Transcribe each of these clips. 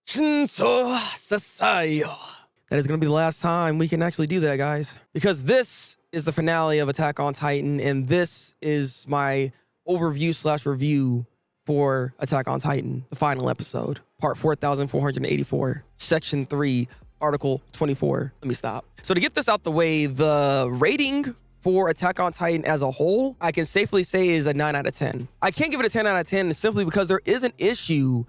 Shinso Sasayo. That is going to be the last time we can actually do that, guys. Because this is the finale of Attack on Titan, and this is my overview/review for Attack on Titan, the final episode, part 4484, section 3, article 24. Let me stop. So to get this out the way, the rating for Attack on Titan as a whole, I can safely say is a 9 out of 10. I can't give it a 10 out of 10 simply because there is an issue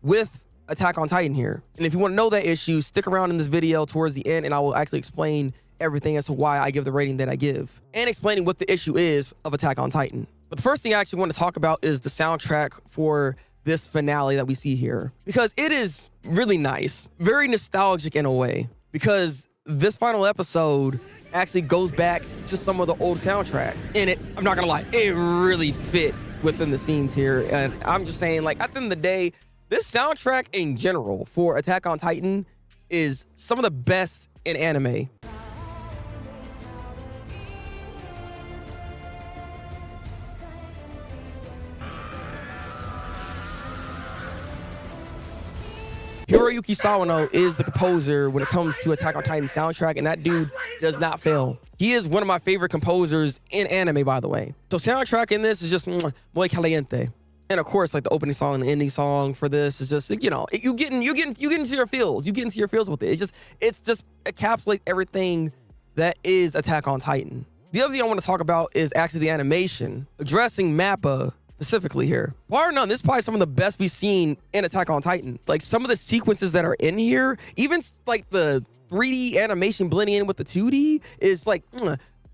with Attack on Titan here. And if you want to know that issue, stick around in this video towards the end and I will actually explain everything as to why I give the rating that I give and explaining what the issue is of Attack on Titan. But the first thing I actually want to talk about is the soundtrack for this finale that we see here, because it is really nice, very nostalgic in a way, because this final episode actually goes back to some of the old soundtrack, and I'm not gonna lie, it really fit within the scenes here. And I'm just saying, like, at the end of the day, this soundtrack in general for Attack on Titan is some of the best in anime. Hiroyuki Sawano is the composer when it comes to Attack on Titan soundtrack, and that dude does not fail. He is one of my favorite composers in anime, by the way. So soundtrack in this is just muy caliente. And of course, like the opening song and the ending song for this is just, you know, you get into your feels. You get into your feels with it. It's just encapsulates everything that is Attack on Titan. The other thing I want to talk about is actually the animation, addressing Mappa specifically here. Bar none, this is probably some of the best we've seen in Attack on Titan. Like some of the sequences that are in here, even like the 3D animation blending in with the 2D is like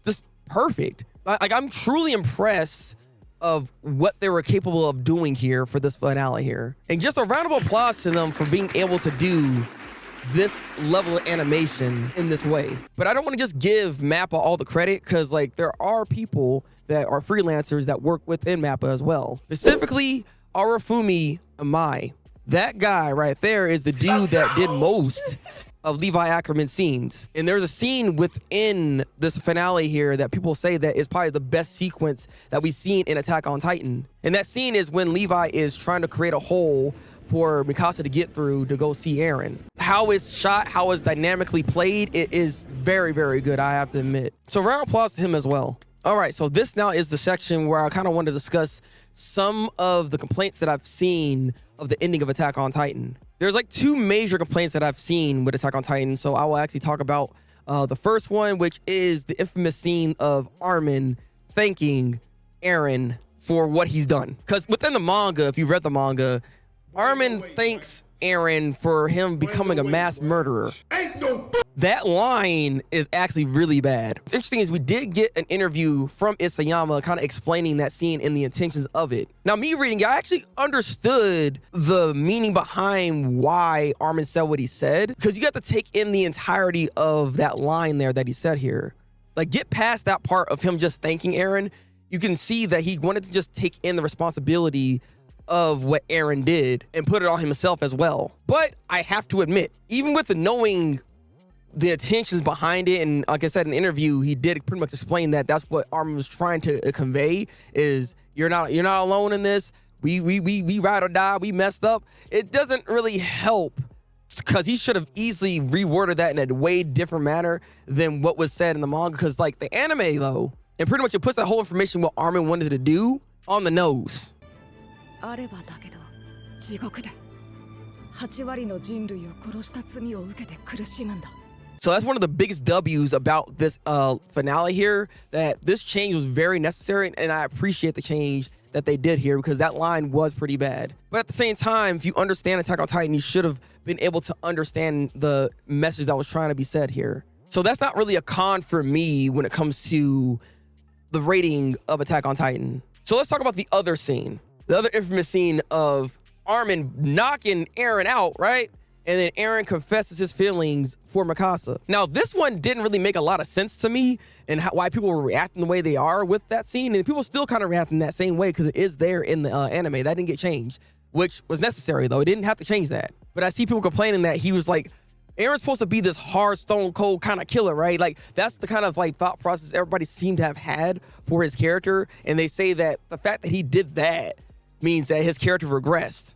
just perfect. Like I'm truly impressed of what they were capable of doing here for this finale here. And just a round of applause to them for being able to do this level of animation in this way. But I don't want to just give Mappa all the credit, because like there are people that are freelancers that work within Mappa as well. Specifically, Arafumi Amai. That guy right there is the dude that did most of Levi Ackerman's scenes. And there's a scene within this finale here that people say that is probably the best sequence that we've seen in Attack on Titan. And that scene is when Levi is trying to create a hole for Mikasa to get through to go see Eren. How it's shot, how it's dynamically played, it is very, very good, I have to admit. So round of applause to him as well. All right, so this now is the section where I kind of want to discuss some of the complaints that I've seen of the ending of Attack on Titan. There's like two major complaints that I've seen with Attack on Titan, so I will actually talk about the first one, which is the infamous scene of Armin thanking Eren for what he's done. Because within the manga, if you read the manga, Armin thanks Eren for him becoming a mass murderer. That line is actually really bad. What's interesting is we did get an interview from Isayama kind of explaining that scene and the intentions of it. Now, me reading it, I actually understood the meaning behind why Armin said what he said, because you got to take in the entirety of that line there that he said here. Like, get past that part of him just thanking Eren. You can see that he wanted to just take in the responsibility of what Eren did and put it on himself as well. But I have to admit, even with the knowing the intentions behind it, and like I said in the interview, he did pretty much explain that that's what Armin was trying to convey, is you're not alone in this. We ride or die. We messed up. It doesn't really help, because he should have easily reworded that in a way different manner than what was said in the manga. Because like the anime though, and pretty much it puts that whole information what Armin wanted to do on the nose. So that's one of the biggest W's about this finale here, that this change was very necessary, and I appreciate the change that they did here, because that line was pretty bad. But at the same time, if you understand Attack on Titan, you should have been able to understand the message that was trying to be said here. So that's not really a con for me when it comes to the rating of Attack on Titan. So let's talk about the other scene, the other infamous scene of Armin knocking Eren out, right? And then Eren confesses his feelings for Mikasa. Now, this one didn't really make a lot of sense to me, and why people were reacting the way they are with that scene. And people still kind of reacting that same way because it is there in the anime. That didn't get changed, which was necessary, though. It didn't have to change that. But I see people complaining that he was like, Eren's supposed to be this hard, stone cold kind of killer, right? Like, that's the kind of like thought process everybody seemed to have had for his character. And they say that the fact that he did that means that his character regressed.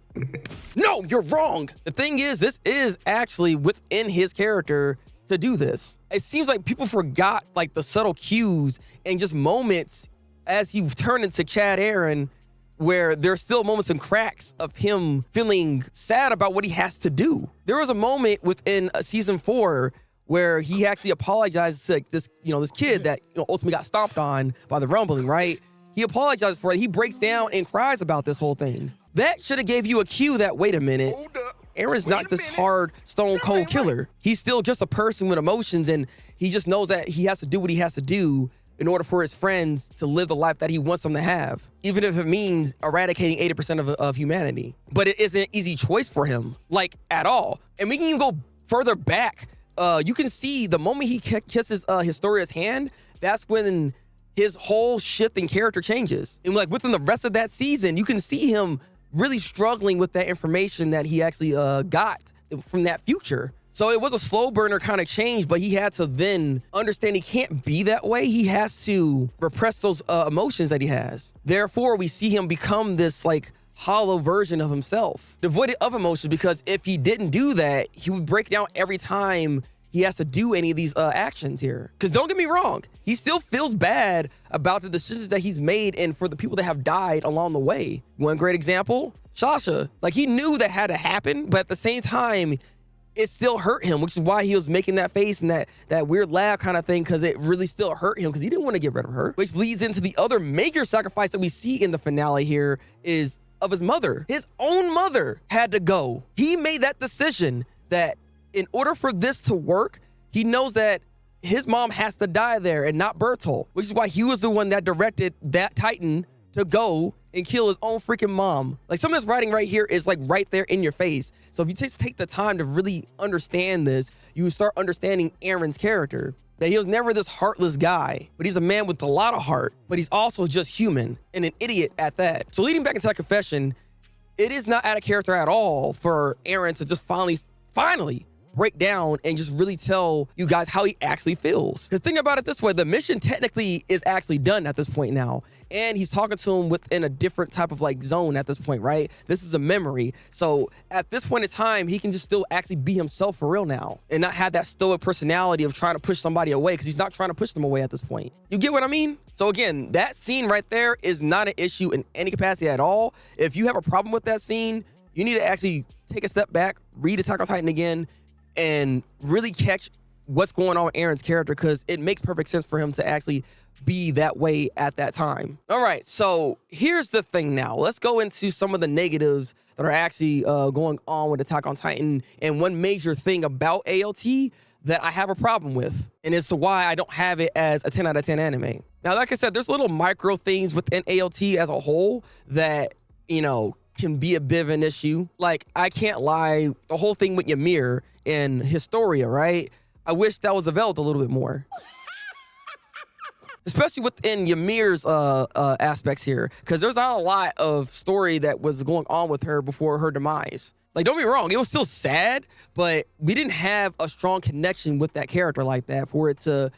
No, you're wrong. The thing is, this is actually within his character to do this. It seems like people forgot like the subtle cues and just moments as he turned into Chad Aaron, where there's still moments and cracks of him feeling sad about what he has to do. There was a moment within season 4 where he actually apologized to this, this kid that ultimately got stomped on by the rumbling, right? He apologized for it. He breaks down and cries about this whole thing. That should have gave you a cue that, wait a minute, Aaron's not this hard, stone cold killer. He's still just a person with emotions, and he just knows that he has to do what he has to do in order for his friends to live the life that he wants them to have, even if it means eradicating 80% of humanity. But it isn't an easy choice for him, like at all. And we can even go further back. You can see the moment he kisses Historia's hand, that's when his whole shift in character changes. And like within the rest of that season, you can see him really struggling with that information that he actually got from that future. So it was a slow burner kind of change, but he had to then understand he can't be that way. He has to repress those emotions that he has. Therefore, we see him become this like hollow version of himself, devoid of emotions, because if he didn't do that, he would break down every time he has to do any of these actions here. Because don't get me wrong, he still feels bad about the decisions that he's made and for the people that have died along the way. One great example, Sasha. Like, he knew that had to happen, but at the same time, it still hurt him, which is why he was making that face and that weird laugh kind of thing, because it really still hurt him because he didn't want to get rid of her. Which leads into the other major sacrifice that we see in the finale here is of his mother. His own mother had to go. He made that decision that in order for this to work, he knows that his mom has to die there and not Bertolt, which is why he was the one that directed that Titan to go and kill his own freaking mom. Like, some of this writing right here is like right there in your face. So if you just take the time to really understand this, you start understanding Aaron's character. That he was never this heartless guy, but he's a man with a lot of heart, but he's also just human and an idiot at that. So leading back into that confession, it is not out of character at all for Aaron to just finally break down and just really tell you guys how he actually feels. Because think about it this way, the mission technically is actually done at this point now. And he's talking to him within a different type of like zone at this point, right? This is a memory. So at this point in time, he can just still actually be himself for real now and not have that stoic personality of trying to push somebody away, because he's not trying to push them away at this point. You get what I mean? So again, that scene right there is not an issue in any capacity at all. If you have a problem with that scene, you need to actually take a step back, read Attack on Titan again, and really catch what's going on with Aaron's character, because it makes perfect sense for him to actually be that way at that time. All right, so here's the thing now. Let's go into some of the negatives that are actually going on with Attack on Titan. And one major thing about AOT that I have a problem with, and as to why I don't have it as a 10 out of 10 anime. Now, like I said, there's little micro things within AOT as a whole that, can be a bit of an ysue. Like, I can't lie, the whole thing with Ymir and Historia, right? I wish that was developed a little bit more. Especially within Ymir's aspects here, because there's not a lot of story that was going on with her before her demise. Like, don't be wrong, it was still sad, but we didn't have a strong connection with that character like that for it to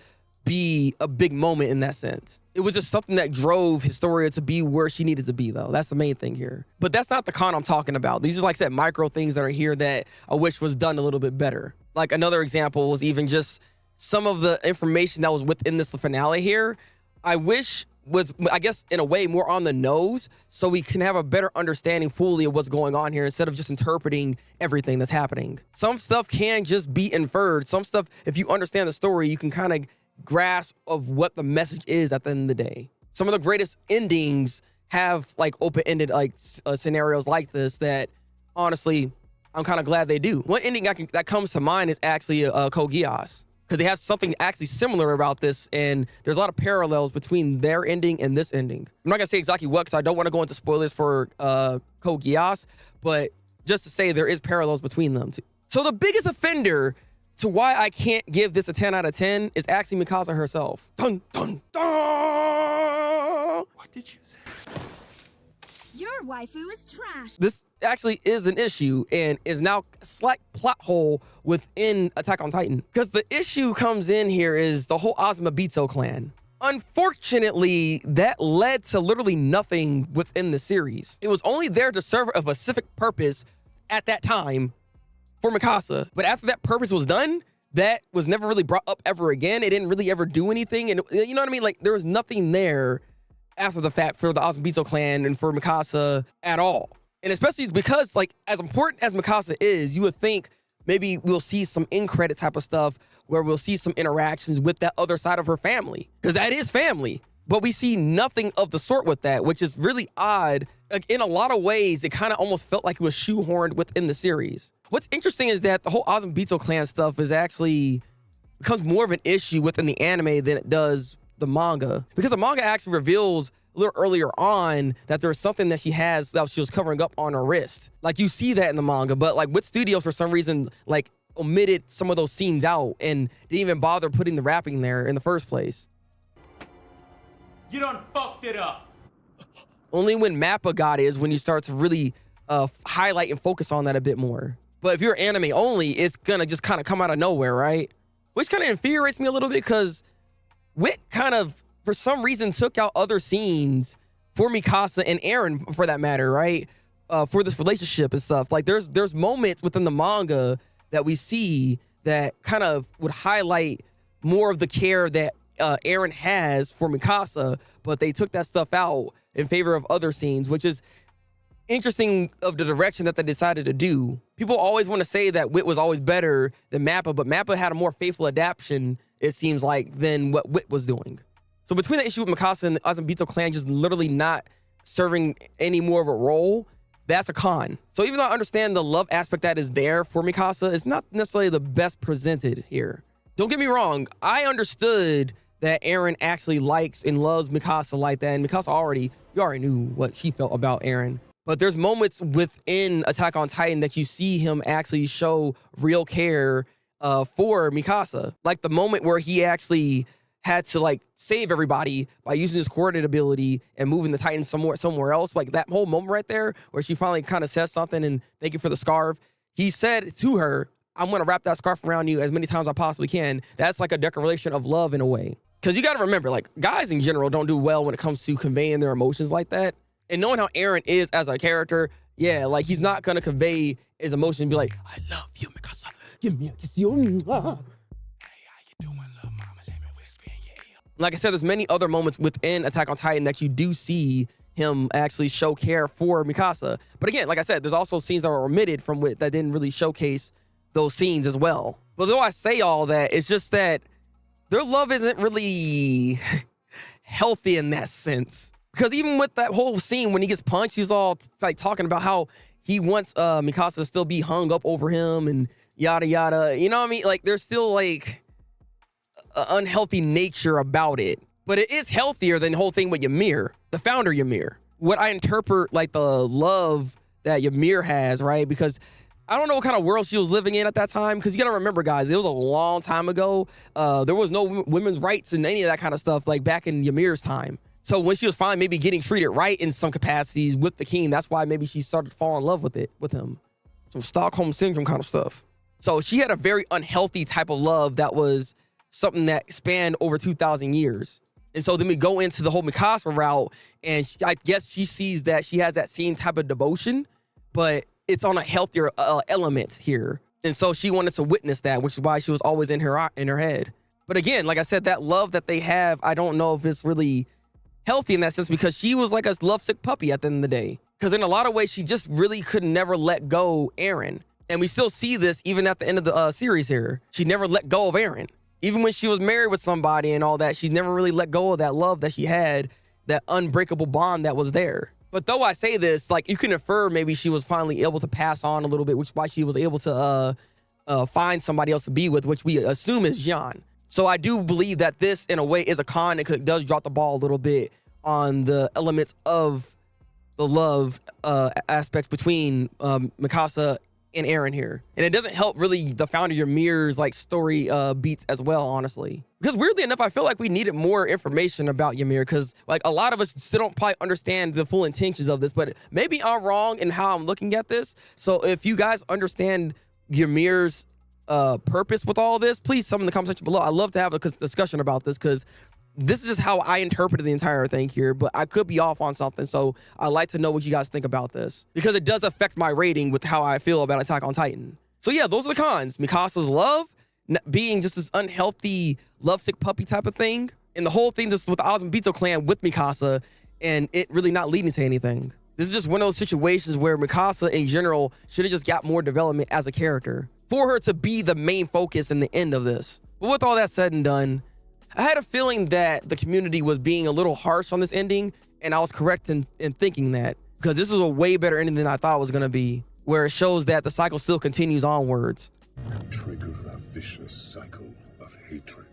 be a big moment in that sense. It was just something that drove Historia to be where she needed to be, though. That's the main thing here. But that's not the con I'm talking about. These are, like I said, micro things that are here that I wish was done a little bit better. Like, another example was even just some of the information that was within this finale here, I wish was, I guess, in a way, more on the nose, so we can have a better understanding fully of what's going on here instead of just interpreting everything that's happening. Some stuff can just be inferred. Some stuff, if you understand the story, you can kind of grasp of what the message is at the end of the day. Some of the greatest endings have like open-ended like scenarios like this that, honestly, I'm kind of glad they do. One ending that comes to mind is actually Code Geass, because they have something actually similar about this, and there's a lot of parallels between their ending and this ending. I'm not gonna say exactly what, because I don't want to go into spoilers for Code Geass, but just to say there is parallels between them too. So the biggest offender to why I can't give this a 10 out of 10 is actually Mikasa herself. Dun, dun, dun! What did you say? Your waifu is trash. This actually is an issue and is now a slight plot hole within Attack on Titan. Because the issue comes in here is the whole Azumabito clan. Unfortunately, that led to literally nothing within the series. It was only there to serve a specific purpose at that time for Mikasa. But after that purpose was done, that was never really brought up ever again. It didn't really ever do anything. And you know what I mean? Like, there was nothing there after the fact for the Azumabito clan and for Mikasa at all. And especially because, like, as important as Mikasa is, you would think maybe we'll see some in-credit type of stuff where we'll see some interactions with that other side of her family, because that is family. But we see nothing of the sort with that, which is really odd. Like, in a lot of ways, it kind of almost felt like it was shoehorned within the series. What's interesting is that the whole Azumabito clan stuff is actually becomes more of an issue within the anime than it does the manga, because the manga actually reveals a little earlier on that there's something that she has that she was covering up on her wrist. Like, you see that in the manga, but like with studios, for some reason, like omitted some of those scenes out and didn't even bother putting the wrapping there in the first place. You done fucked it up. Only when Mappa got it is when you start to really highlight and focus on that a bit more. But if you're anime only, it's gonna just kind of come out of nowhere, right? Which kind of infuriates me a little bit, because Wit kind of, for some reason, took out other scenes for Mikasa and Eren, for that matter, right? For this relationship and stuff. Like, there's moments within the manga that we see that kind of would highlight more of the care that Eren has for Mikasa, but they took that stuff out in favor of other scenes, which is interesting of the direction that they decided to do. People always want to say that Wit was always better than Mappa, but Mappa had a more faithful adaptation, it seems like, than what Wit was doing. So between the issue with Mikasa and the Azumabito clan just literally not serving any more of a role, that's a con. So even though I understand the love aspect that is there for Mikasa, it's not necessarily the best presented here. Don't get me wrong, I understood that Eren actually likes and loves Mikasa like that, and Mikasa you already knew what she felt about Eren. But there's moments within Attack on Titan that you see him actually show real care for Mikasa. Like the moment where he actually had to like save everybody by using his coordinate ability and moving the Titan somewhere else. Like that whole moment right there where she finally kind of says something and thank you for the scarf. He said to her, I'm going to wrap that scarf around you as many times as I possibly can. That's like a declaration of love in a way. Because you got to remember, like, guys in general don't do well when it comes to conveying their emotions like that. And knowing how Eren is as a character, yeah, like, he's not going to convey his emotions and be like, I love you, Mikasa. Give me a kiss. Hey, how you doing, little mama? Let me whisper in your ear. Like I said, there's many other moments within Attack on Titan that you do see him actually show care for Mikasa. But again, like I said, there's also scenes that were omitted from Wit that didn't really showcase those scenes as well. But though I say all that, it's just that their love isn't really healthy in that sense. Because even with that whole scene when he gets punched, he's all like talking about how he wants Mikasa to still be hung up over him and yada yada. You know what I mean? Like, there's still like an unhealthy nature about it. But it is healthier than the whole thing with Ymir, the founder Ymir. What I interpret like the love that Ymir has, right? Because I don't know what kind of world she was living in at that time, because you gotta remember, guys, it was a long time ago. There was no women's rights and any of that kind of stuff like back in Ymir's time. So when she was finally maybe getting treated right in some capacities with the king, that's why maybe she started to fall in love with him. Some Stockholm syndrome kind of stuff. So she had a very unhealthy type of love that was something that spanned over 2,000 years. And so then we go into the whole Mikasa route, and I guess she sees that she has that same type of devotion, but it's on a healthier element here. And so she wanted to witness that, which is why she was always in her head. But again, like I said, that love that they have, I don't know if it's really healthy in that sense, because she was like a lovesick puppy at the end of the day. Because in a lot of ways, she just really could never let go Eren. And we still see this even at the end of the series here. She never let go of Eren. Even when she was married with somebody and all that, she never really let go of that love that she had, that unbreakable bond that was there. But though I say this, like, you can infer maybe she was finally able to pass on a little bit, which is why she was able to find somebody else to be with, which we assume is Jean. So I do believe that this, in a way, is a con. It does drop the ball a little bit on the elements of the love aspects between Mikasa and Eren here. And it doesn't help really the founder Ymir's like story beats as well, honestly. Because weirdly enough, I feel like we needed more information about Ymir, because like a lot of us still don't probably understand the full intentions of this, but maybe I'm wrong in how I'm looking at this. So if you guys understand Ymir's purpose with all this, please, some in the comment section below. I'd love to have a discussion about this, because This is just how I interpreted the entire thing here, but I could be off on something. So I'd like to know what you guys think about this, because it does affect my rating with how I feel about Attack on Titan. So yeah, those are the cons. Mikasa's love, being just this unhealthy, lovesick puppy type of thing. And the whole thing just with the Azumabito clan with Mikasa and it really not leading to anything. This is just one of those situations where Mikasa in general should have just got more development as a character for her to be the main focus in the end of this. But with all that said and done, I had a feeling that the community was being a little harsh on this ending, and I was correct in thinking that, because this is a way better ending than I thought it was going to be, where it shows that the cycle still continues onwards. Trigger a vicious cycle of hatred.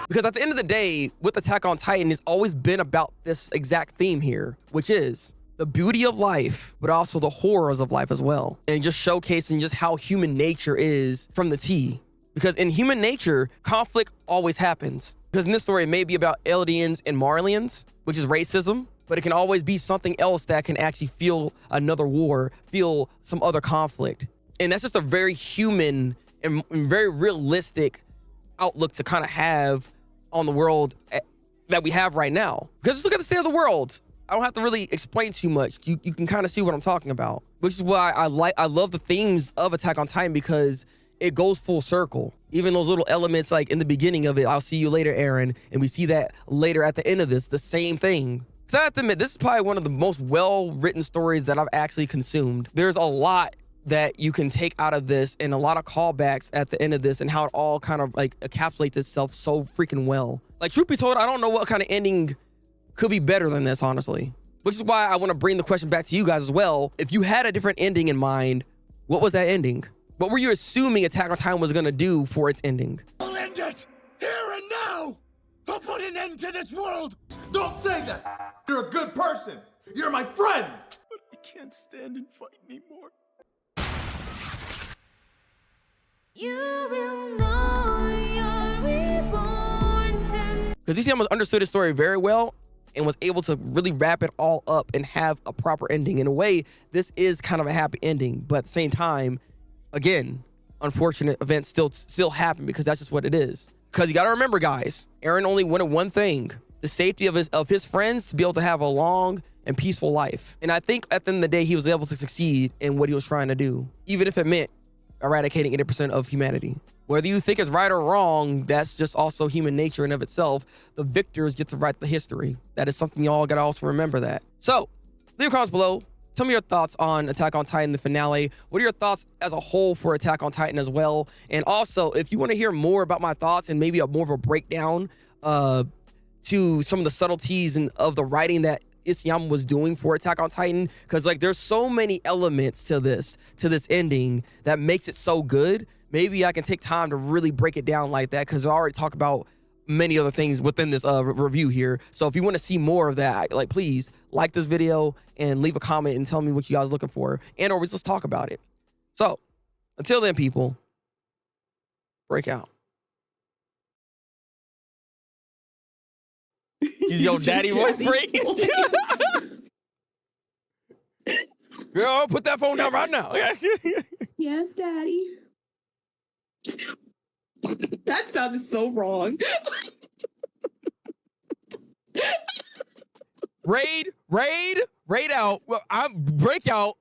Because at the end of the day, with Attack on Titan, it's always been about this exact theme here, which is the beauty of life, but also the horrors of life as well. And just showcasing just how human nature is from the T. Because in human nature, conflict always happens. Because in this story, it may be about Eldians and Marlians, which is racism, but it can always be something else that can actually feel another war, feel some other conflict. And that's just a very human and very realistic outlook to kind of have on the world that we have right now. Because just look at the state of the world. I don't have to really explain too much. You can kind of see what I'm talking about, which is why I love the themes of Attack on Titan, because it goes full circle. Even those little elements like in the beginning of it, I'll see you later, Aaron, and we see that later at the end of this, the same thing. Because I have to admit, this is probably one of the most well-written stories that I've actually consumed. There's a lot that you can take out of this and a lot of callbacks at the end of this and how it all kind of like encapsulates itself so freaking well. Like, truth be told, I don't know what kind of ending could be better than this, honestly. Which is why I want to bring the question back to you guys as well. If you had a different ending in mind, what was that ending? What were you assuming Attack on Titan was going to do for its ending? I'll end it! Here and now! I'll put an end to this world! Don't say that! You're a good person! You're my friend! But I can't stand and fight anymore. You will know you're reborn soon. Because Isayama understood his story very well and was able to really wrap it all up and have a proper ending. In a way, this is kind of a happy ending, but at the same time, again, unfortunate events still happen, because that's just what it is. Because you got to remember, guys, Eren only wanted one thing: the safety of his friends to be able to have a long and peaceful life. And I think at the end of the day, he was able to succeed in what he was trying to do, even if it meant eradicating 80% of humanity. Whether you think it's right or wrong, that's just also human nature in of itself. The victors get to write the history. That is something y'all gotta also remember that. So leave comments below. Tell me your thoughts on Attack on Titan, the finale. What are your thoughts as a whole for Attack on Titan as well? And also, if you want to hear more about my thoughts and maybe more of a breakdown to some of the subtleties of the writing that Isayama was doing for Attack on Titan, because like there's so many elements to this ending that makes it so good. Maybe I can take time to really break it down like that, because I already talked about many other things within this review here. So if you want to see more of that, like, please like this video and leave a comment and tell me what you guys are looking for, and or let's talk about it. So until then, people, break out. Use your daddy voice break. Girl, put that phone down right now. Yes, daddy. That sounded so wrong. Raid out. Well, I'm breakout.